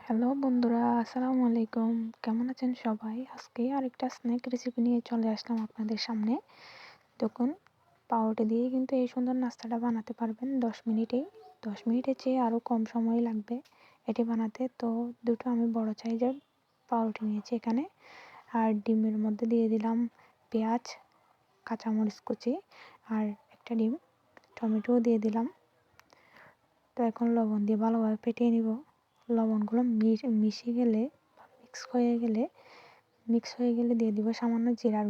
Hello বন্ধুরা, আসসালামু আলাইকুম। কেমন আছেন সবাই? আজকে আরেকটা স্ন্যাক রেসিপি নিয়ে চলে আসলাম আপনাদের সামনে। দেখুন, পাউরুটি দিয়ে কিন্তু এই সুন্দর নাস্তাটা বানাতে পারবেন 10 মিনিটেই। 10 মিনিটের চেয়ে আরও কম সময় লাগবে এটি বানাতে। তো দুটো আমি বড় সাইজের পাউরুটি নিয়েছি এখানে। আর ডিমের মধ্যে দিয়ে দিলাম পেঁয়াজ, কাঁচামরিচ কুচি আর একটা ডিম, টমেটোও দিয়ে দিলাম। তো এখন লবণ দিয়ে ভালোভাবে ফেটিয়ে নিব। লবণগুলো মিশে গেলে মিক্স হয়ে গেলে দিয়ে দিব সামান্য জিরার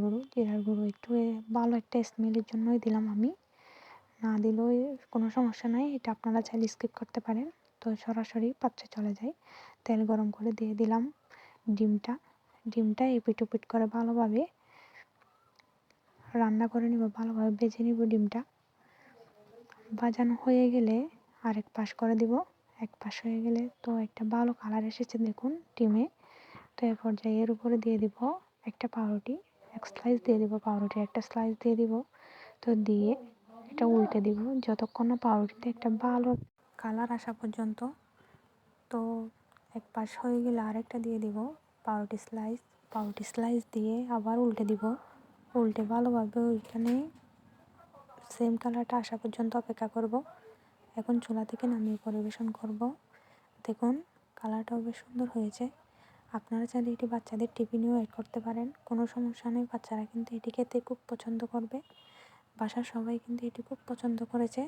গুঁড়ো একটু ভালো একটা স্মেলের জন্যই দিলাম আমি। না দিলেও কোনো সমস্যা নাই, এটা আপনারা চাইলে স্কিপ করতে পারেন। তো সরাসরি পাত্রে চলে যায়। তেল গরম করে দিয়ে দিলাম ডিমটা এপিট ওপিট করে ভালোভাবে রান্না করে নিব, ভালোভাবে ভেজে নিব। ডিমটা ভাজানো হয়ে গেলে আরেক পাশ করে দিব। এক পাশ হয়ে গেলে তো একটা ভালো কালার এসেছে দেখুন ডিমে। তো এই পর্যায়ে এর উপরে দিয়ে দিব একটা পাউরুটি, এক স্লাইস দিয়ে দিব, পাউরুটির একটা স্লাইস দিয়ে দিব। তো দিয়ে এটা উল্টে দিব যতক্ষণ না পাউরুটিতে একটা ভালো কালার আসা পর্যন্ত। তো এক পাশ হয়ে গেলে আরেকটা দিয়ে দিব পাউরুটি স্লাইস দিয়ে আবার উল্টে দিব। উল্টে ভালোভাবে ওইখানে সেম কালারটা আসা পর্যন্ত অপেক্ষা করব। এখন চুলা থেকে নামিয়ে পরিবেশন করব। দেখুন, কালারটাও বেশ সুন্দর হয়েছে। আপনারা চাইলে এটি বাচ্চাদের টিফিনেও অ্যাড করতে পারেন, কোনো সমস্যা নেই। বাচ্চারা কিন্তু এটি খেতে খুব পছন্দ করবে। বাসার সবাই কিন্তু এটি খুব পছন্দ করেছে।